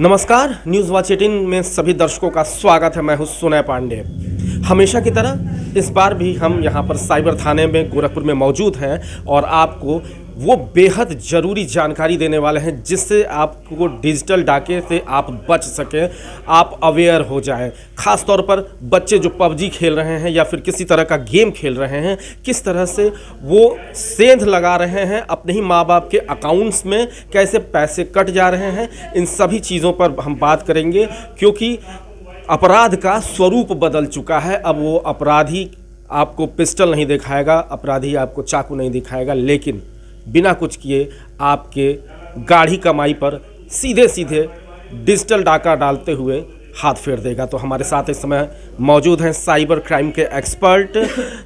नमस्कार, news watch 18 में सभी दर्शकों का स्वागत है। मैं हूं सुनय पांडे। हमेशा की तरह इस बार भी हम यहां पर साइबर थाने में गोरखपुर में मौजूद हैं और आपको वो बेहद ज़रूरी जानकारी देने वाले हैं जिससे आपको डिजिटल डाके से आप बच सकें, आप अवेयर हो जाएं। ख़ास तौर पर बच्चे जो पबजी खेल रहे हैं या फिर किसी तरह का गेम खेल रहे हैं, किस तरह से वो सेंध लगा रहे हैं अपने ही माँ बाप के अकाउंट्स में, कैसे पैसे कट जा रहे हैं, इन सभी चीज़ों पर हम बात करेंगे। क्योंकि अपराध का स्वरूप बदल चुका है। अब वो अपराधी आपको पिस्टल नहीं दिखाएगा, अपराधी आपको चाकू नहीं दिखाएगा, लेकिन बिना कुछ किए आपके गाढ़ी कमाई पर सीधे सीधे डिजिटल डाका डालते हुए हाथ फेर देगा। तो हमारे साथ इस समय मौजूद हैं साइबर क्राइम के expert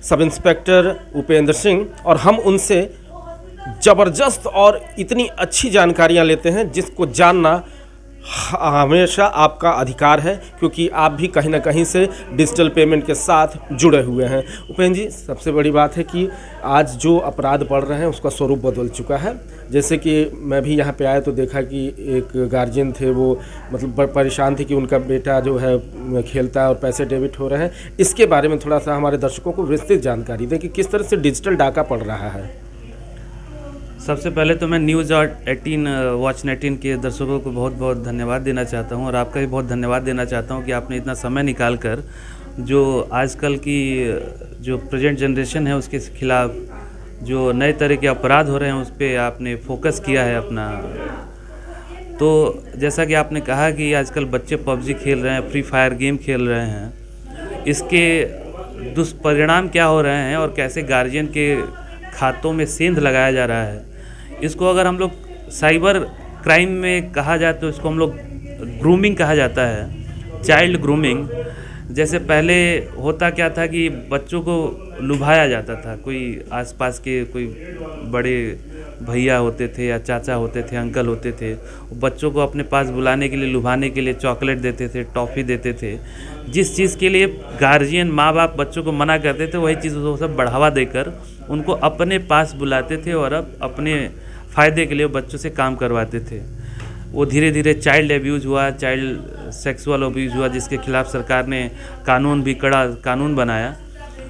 sub inspector Upendra Singh, और हम उनसे ज़बरदस्त और इतनी अच्छी जानकारियां लेते हैं जिसको जानना हमेशा आपका अधिकार है, क्योंकि आप भी कहीं ना कहीं से डिजिटल पेमेंट के साथ जुड़े हुए हैं। उपेंद्र जी, सबसे बड़ी बात है कि आज जो अपराध बढ़ रहे हैं उसका स्वरूप बदल चुका है। जैसे कि मैं भी यहाँ पे आया तो देखा कि एक गार्जियन थे, वो मतलब परेशान थे कि उनका बेटा जो है खेलता है और पैसे डेबिट हो रहे हैं। इसके बारे में थोड़ा सा हमारे दर्शकों को विस्तृत जानकारी दें कि किस तरह से डिजिटल डाका पड़ रहा है। सबसे पहले तो मैं न्यूज़ 18 वॉच 18 के दर्शकों को बहुत बहुत धन्यवाद देना चाहता हूं, और आपका भी बहुत धन्यवाद देना चाहता हूं कि आपने इतना समय निकाल कर जो आजकल की जो प्रेजेंट जनरेशन है उसके खिलाफ जो नए तरह के अपराध हो रहे हैं उस पर आपने फोकस किया है अपना। तो जैसा कि आपने कहा कि आजकल बच्चे पबजी खेल रहे हैं, फ्री फायर गेम खेल रहे हैं, इसके दुष्परिणाम क्या हो रहे हैं और कैसे गार्जियन के खातों में सेंध लगाया जा रहा है, इसको अगर हम लोग साइबर क्राइम में कहा जाए तो इसको हम लोग ग्रूमिंग कहा जाता है, चाइल्ड ग्रूमिंग। जैसे पहले होता क्या था कि बच्चों को लुभाया जाता था, कोई आसपास के कोई बड़े भैया होते थे या चाचा होते थे, अंकल होते थे, बच्चों को अपने पास बुलाने के लिए, लुभाने के लिए चॉकलेट देते थे, टॉफ़ी देते थे। जिस चीज़ के लिए गार्जियन माँ बाप बच्चों को मना करते थे, वही चीज़ वो सब बढ़ावा देकर उनको अपने पास बुलाते थे और अब अपने फ़ायदे के लिए बच्चों से काम करवाते थे। वो धीरे धीरे चाइल्ड एब्यूज़ हुआ, चाइल्ड सेक्सुअल अब्यूज़ हुआ, जिसके खिलाफ सरकार ने कानून भी कड़ा कानून बनाया।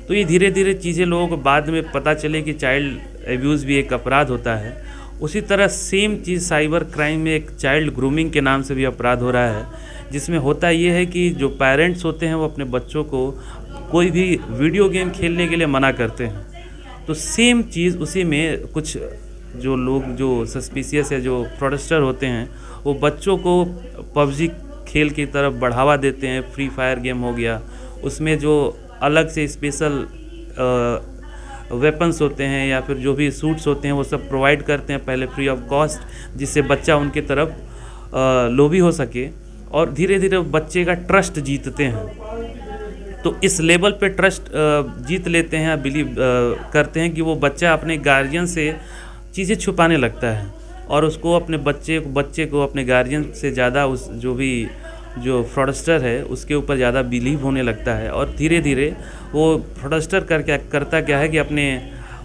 तो ये धीरे धीरे चीज़ें लोगों को बाद में पता चले कि चाइल्ड एब्यूज़ भी एक अपराध होता है। उसी तरह सेम चीज़ साइबर क्राइम में एक चाइल्ड ग्रूमिंग के नाम से भी अपराध हो रहा है, जिसमें होता ये है कि जो पेरेंट्स होते हैं वो अपने बच्चों को कोई भी वीडियो गेम खेलने के लिए मना करते हैं। तो सेम चीज़ उसी में कुछ जो लोग जो सस्पिशियस या जो फ्रॉडस्टर होते हैं वो बच्चों को पबजी खेल की तरफ बढ़ावा देते हैं। फ्री फायर गेम हो गया, उसमें जो अलग से स्पेशल वेपन्स होते हैं या फिर जो भी सूट्स होते हैं वो सब प्रोवाइड करते हैं पहले फ्री ऑफ कॉस्ट, जिससे बच्चा उनकी तरफ लोभी हो सके और धीरे धीरे बच्चे का ट्रस्ट जीतते हैं। तो इस लेवल पे ट्रस्ट जीत लेते हैं, बिलीव करते हैं कि वो बच्चा अपने गार्जियन से चीज़ें छुपाने लगता है और उसको अपने बच्चे को अपने गार्जियन से ज़्यादा उस जो फ्रॉडस्टर है उसके ऊपर ज़्यादा बिलीव होने लगता है। और धीरे धीरे वो फ्रॉडस्टर करता क्या है कि अपने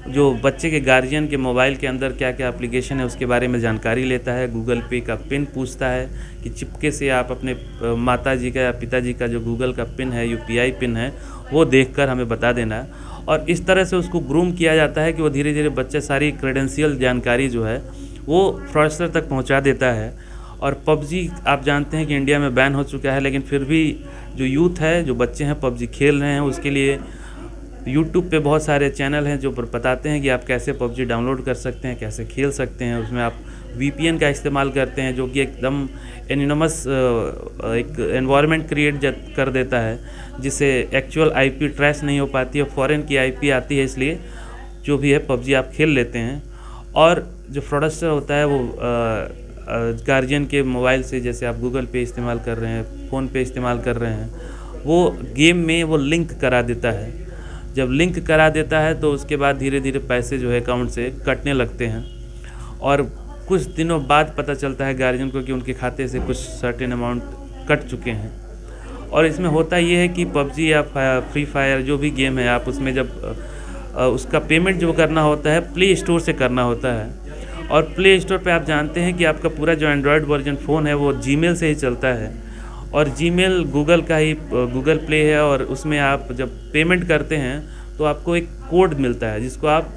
जो बच्चे के गार्जियन के मोबाइल के अंदर क्या क्या एप्लीकेशन है उसके बारे में जानकारी लेता है। गूगल पे का पिन पूछता है कि चिपके से आप अपने माता जी का या पिताजी का जो गूगल का पिन है, यूपीआई पिन है, वो देखकर हमें बता देना है। और इस तरह से उसको ग्रूम किया जाता है कि वो धीरे धीरे बच्चा सारी क्रेडेंशियल जानकारी जो है वो फ्रॉडस्टर तक पहुंचा देता है। और पबजी आप जानते हैं कि इंडिया में बैन हो चुका है, लेकिन फिर भी जो यूथ है, जो बच्चे हैं पबजी खेल रहे हैं, उसके लिए यूट्यूब पे बहुत सारे चैनल हैं जो बताते हैं कि आप कैसे पबजी डाउनलोड कर सकते हैं, कैसे खेल सकते हैं। उसमें आप वीपीएन का इस्तेमाल करते हैं जो कि एकदम एनोनिमस एक एनवायरनमेंट क्रिएट कर देता है, जिससे एक्चुअल आईपी ट्रेस नहीं हो पाती है, फॉरेन की आईपी आती है, इसलिए जो भी है पबजी आप खेल लेते हैं। और जो फ्रॉडस्टर होता है वो गार्जियन के मोबाइल से, जैसे आप गूगल पे इस्तेमाल कर रहे हैं, फ़ोन पे इस्तेमाल कर रहे हैं, वो गेम में वो लिंक करा देता है। जब लिंक करा देता है तो उसके बाद धीरे धीरे पैसे जो है अकाउंट से कटने लगते हैं और कुछ दिनों बाद पता चलता है गार्जियन को कि उनके खाते से कुछ सर्टेन अमाउंट कट चुके हैं। और इसमें होता ये है कि पबजी या फ्री फायर जो भी गेम है, आप उसमें जब उसका पेमेंट जो करना होता है प्ले स्टोर से करना होता है, और प्ले स्टोर पे आप जानते हैं कि आपका पूरा जो एंड्रॉयड वर्जन फ़ोन है वो जीमेल से ही चलता है, और जीमेल गूगल का ही गूगल प्ले है, और उसमें आप जब पेमेंट करते हैं तो आपको एक कोड मिलता है जिसको आप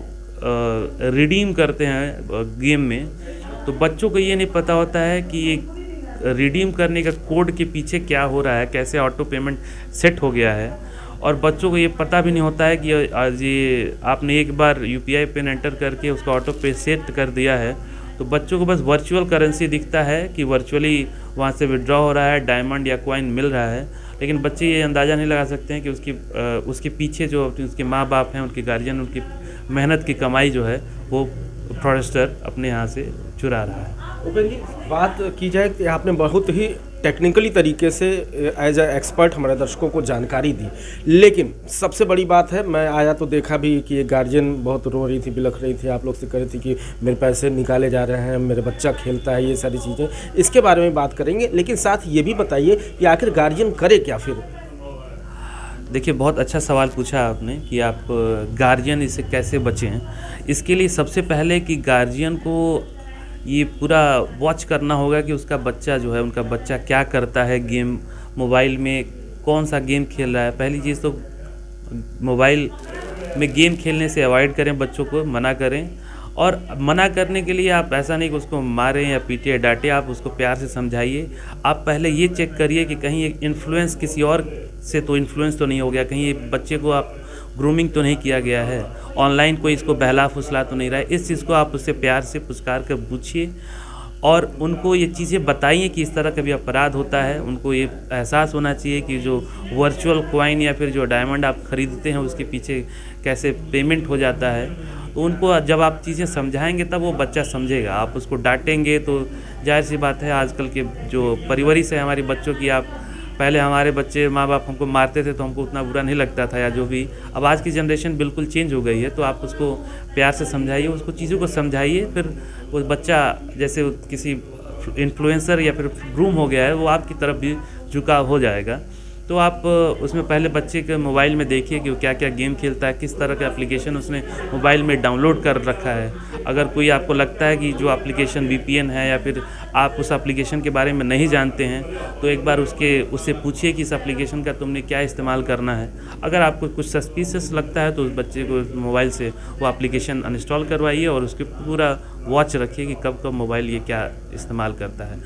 रिडीम करते हैं गेम में। तो बच्चों को ये नहीं पता होता है कि ये रिडीम करने का कोड के पीछे क्या हो रहा है, कैसे ऑटो पेमेंट सेट हो गया है, और बच्चों को ये पता भी नहीं होता है कि आज ये आपने एक बार यूपीआई पिन एंटर करके उसका ऑटो पे सेट कर दिया है। तो बच्चों को बस वर्चुअल करेंसी दिखता है कि वर्चुअली वहाँ से विड्रॉ हो रहा है, डायमंड या कॉइन मिल रहा है, लेकिन बच्चे ये अंदाज़ा नहीं लगा सकते हैं कि उसके पीछे जो उसके माँ बाप हैं, उनके गार्जियन, उनकी मेहनत की कमाई जो है वो फ्रॉडस्टर अपने यहाँ से चुरा रहा है। उपेंद्र जी, बात की जाए कि आपने बहुत ही टेक्निकली तरीके से एज ए एक्सपर्ट हमारे दर्शकों को जानकारी दी, लेकिन सबसे बड़ी बात है, मैं आया तो देखा भी कि एक गार्जियन बहुत रो रही थी, बिलख रही थी, आप लोग से कह रही थी कि मेरे पैसे निकाले जा रहे हैं, मेरे बच्चा खेलता है, ये सारी चीज़ें, इसके बारे में बात करेंगे। लेकिन साथ ये भी बताइए कि आखिर गार्जियन करे क्या फिर। देखिए, बहुत अच्छा सवाल पूछा आपने कि आप गार्जियन इससे कैसे बचें। इसके लिए सबसे पहले कि गार्जियन को ये पूरा वॉच करना होगा कि उसका बच्चा जो है, उनका बच्चा क्या करता है, गेम मोबाइल में कौन सा गेम खेल रहा है। पहली चीज़ तो मोबाइल में गेम खेलने से अवॉइड करें, बच्चों को मना करें, और मना करने के लिए आप ऐसा नहीं कि उसको मारें या पीटे या डांटें, आप उसको प्यार से समझाइए। आप पहले ये चेक करिए कि कहीं एक इन्फ्लुएंस किसी और से तो इन्फ्लुएंस तो नहीं हो गया, कहीं ये बच्चे को आप ग्रूमिंग तो नहीं किया गया है, ऑनलाइन कोई इसको बहला फुसला तो नहीं रहा है। इस चीज़ को आप उससे प्यार से पुचकार कर पूछिए, और उनको ये चीज़ें बताइए कि इस तरह का भी अपराध होता है। उनको ये एहसास होना चाहिए कि जो वर्चुअल कॉइन या फिर जो डायमंड आप ख़रीदते हैं उसके पीछे कैसे पेमेंट हो जाता है। तो उनको जब आप चीज़ें समझाएंगे तब वो बच्चा समझेगा। आप उसको डांटेंगे तो जाहिर सी बात है, आजकल के जो परवरिश है हमारी बच्चों की, आप पहले हमारे बच्चे माँ बाप हमको मारते थे तो हमको उतना बुरा नहीं लगता था, या जो भी, अब आज की जनरेशन बिल्कुल चेंज हो गई है। तो आप उसको प्यार से समझाइए, उसको चीज़ों को समझाइए, फिर वो बच्चा जैसे किसी इन्फ्लुएंसर या फिर ग्रूम हो गया है, वो आपकी तरफ भी झुकाव हो जाएगा। तो आप उसमें पहले बच्चे के मोबाइल में देखिए कि वो क्या क्या गेम खेलता है, किस तरह का एप्लीकेशन उसने मोबाइल में डाउनलोड कर रखा है। अगर कोई आपको लगता है कि जो एप्लीकेशन VPN है, या फिर आप उस एप्लीकेशन के बारे में नहीं जानते हैं, तो एक बार उससे पूछिए कि इस एप्लीकेशन का तुमने क्या इस्तेमाल करना है। अगर आपको कुछ सस्पिशियस लगता है तो उस बच्चे को मोबाइल से वो एप्लीकेशन अनइंस्टॉल करवाइए, और उसके पूरा वॉच रखिए कि कब कब मोबाइल ये क्या इस्तेमाल करता है।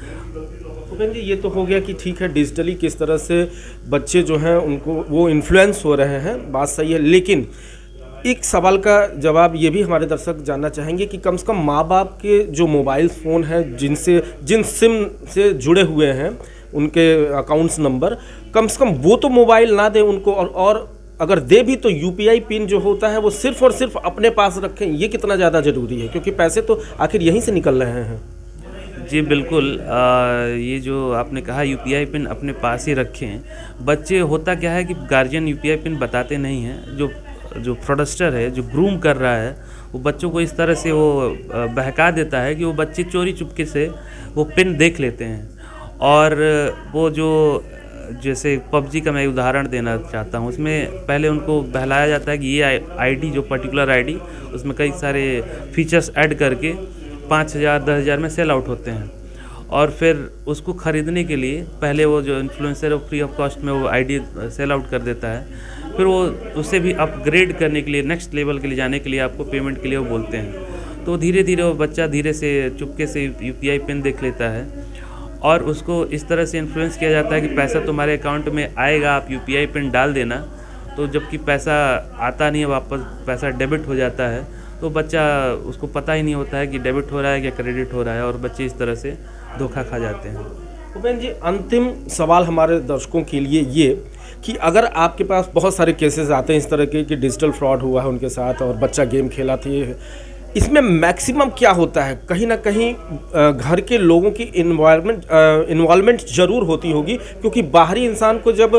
उपेंद्र जी, ये तो हो गया कि ठीक है, डिजिटली किस तरह से बच्चे जो हैं उनको वो इन्फ्लुएंस हो रहे हैं, बात सही है, लेकिन एक सवाल का जवाब ये भी हमारे दर्शक जानना चाहेंगे कि कम से कम माँ बाप के जो मोबाइल फ़ोन हैं, जिन सिम से जुड़े हुए हैं उनके अकाउंट्स नंबर, कम से कम वो तो मोबाइल ना दें उनको, और अगर दे भी तो UPI पिन जो होता है वो सिर्फ़ और सिर्फ अपने पास रखें। ये कितना ज़्यादा ज़रूरी है, क्योंकि पैसे तो आखिर यहीं से निकल रहे हैं। जी बिल्कुल, ये जो आपने कहा UPI पिन अपने पास ही रखें। बच्चे, होता क्या है कि गार्जियन UPI पिन बताते नहीं हैं। जो फ्रॉडस्टर है, जो ग्रूम कर रहा है, वो बच्चों को इस तरह से वो बहका देता है कि वो बच्चे चोरी चुपके से वो पिन देख लेते हैं। और वो जो जैसे PUBG का मैं उदाहरण देना चाहता हूँ, उसमें पहले उनको बहलाया जाता है कि ये ID, जो पर्टिकुलर ID, उसमें कई सारे फीचर्स ऐड करके 5,000 10,000 में सेल आउट होते हैं, और फिर उसको ख़रीदने के लिए पहले वो जो इन्फ्लुएंसर है वो फ्री ऑफ कॉस्ट में वो ID सेल आउट कर देता है। फिर वो उससे भी अपग्रेड करने के लिए, नेक्स्ट लेवल के लिए जाने के लिए आपको पेमेंट के लिए वो बोलते हैं। तो धीरे धीरे वो बच्चा धीरे से चुपके से UPI पिन देख लेता है, और उसको इस तरह से इन्फ्लुएंस किया जाता है कि पैसा तुम्हारे अकाउंट में आएगा, आप UPI पिन डाल देना। तो जबकि पैसा आता नहीं है, वापस पैसा डेबिट हो जाता है, तो बच्चा, उसको पता ही नहीं होता है कि डेबिट हो रहा है या क्रेडिट हो रहा है, और बच्चे इस तरह से धोखा खा जाते हैं। उपेंद्र जी, अंतिम सवाल हमारे दर्शकों के लिए ये कि अगर आपके पास बहुत सारे केसेस आते हैं इस तरह के कि डिजिटल फ्रॉड हुआ है उनके साथ और बच्चा गेम खेला थी, इसमें मैक्सिमम क्या होता है, कहीं ना कहीं घर के लोगों की इन्वॉल्वमेंट ज़रूर होती होगी, क्योंकि बाहरी इंसान को जब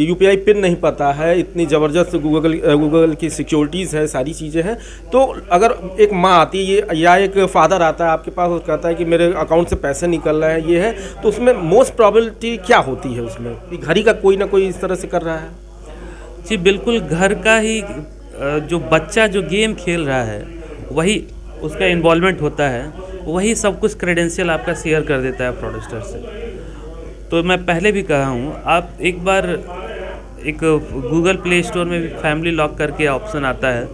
UPI पिन नहीं पता है, इतनी ज़बरदस्त गूगल की सिक्योरिटीज़ है, सारी चीज़ें हैं, तो अगर एक माँ आती है या एक फादर आता है आपके पास और कहता है कि मेरे अकाउंट से पैसे निकल रहे हैं, ये है, तो उसमें मोस्ट प्रॉबिलिटी क्या होती है उसमें कि घर ही का कोई ना कोई इस तरह से कर रहा है? जी बिल्कुल, घर का ही जो बच्चा जो गेम खेल रहा है वही उसका इन्वॉल्वमेंट होता है। वही सब कुछ क्रेडेंशियल आपका शेयर कर देता है फ्रॉडस्टर से। तो मैं पहले भी कहा हूँ, आप एक बार एक गूगल प्ले स्टोर में भी फैमिली लॉक करके ऑप्शन आता है।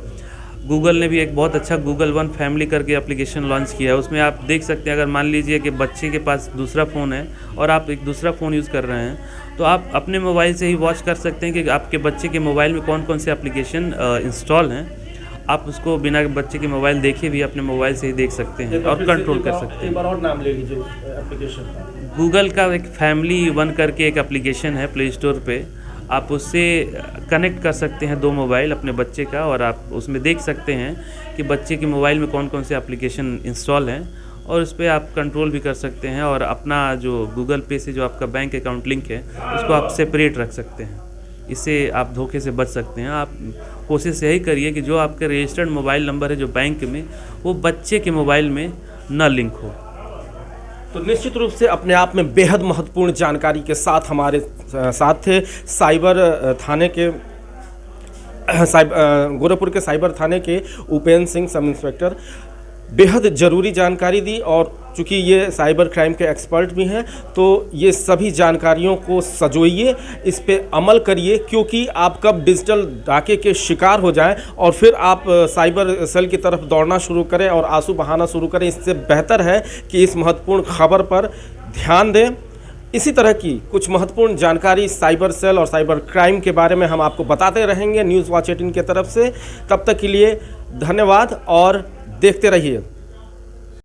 गूगल ने भी एक बहुत अच्छा गूगल वन फैमिली करके एप्लीकेशन लॉन्च किया है। उसमें आप देख सकते हैं, अगर मान लीजिए कि बच्चे के पास दूसरा फ़ोन है और आप एक दूसरा फ़ोन यूज़ कर रहे हैं, तो आप अपने मोबाइल से ही वॉच कर सकते हैं कि आपके बच्चे के मोबाइल में कौन कौन से एप्लीकेशन इंस्टॉल हैं। आप उसको बिना बच्चे के मोबाइल देखे भी अपने मोबाइल से ही देख सकते हैं और कंट्रोल कर सकते हैं। एक बार और नाम ले लीजिए एप्लीकेशन का। गूगल का एक फैमिली वन करके एक एप्लीकेशन है प्ले स्टोर पे। आप उससे कनेक्ट कर सकते हैं 2 मोबाइल अपने बच्चे का, और आप उसमें देख सकते हैं कि बच्चे के मोबाइल में कौन कौन से एप्लीकेशन इंस्टॉल हैं, और उस पर आप कंट्रोल भी कर सकते हैं। और अपना जो गूगल पे से जो आपका बैंक अकाउंट लिंक है उसको आप सेपरेट रख सकते हैं। इससे आप धोखे से बच सकते हैं। आप कोशिश यही करिए कि जो आपके रजिस्टर्ड मोबाइल नंबर है जो बैंक में, वो बच्चे के मोबाइल में न लिंक हो। तो निश्चित रूप से अपने आप में बेहद महत्वपूर्ण जानकारी के साथ हमारे साथ थे साइबर थाने के गोरखपुर के साइबर थाने के उपेंद्र सिंह सब इंस्पेक्टर। बेहद ज़रूरी जानकारी दी, और चूँकि ये साइबर क्राइम के एक्सपर्ट भी हैं, तो ये सभी जानकारियों को सजोइए, इस पे अमल करिए, क्योंकि आप कब डिजिटल डाके के शिकार हो जाएं और फिर आप साइबर सेल की तरफ दौड़ना शुरू करें और आंसू बहाना शुरू करें, इससे बेहतर है कि इस महत्वपूर्ण खबर पर ध्यान दें। इसी तरह की कुछ महत्वपूर्ण जानकारी साइबर सेल और साइबर क्राइम के बारे में हम आपको बताते रहेंगे न्यूज़ वॉच 18 की तरफ से। तब तक के लिए धन्यवाद और देखते रहिए।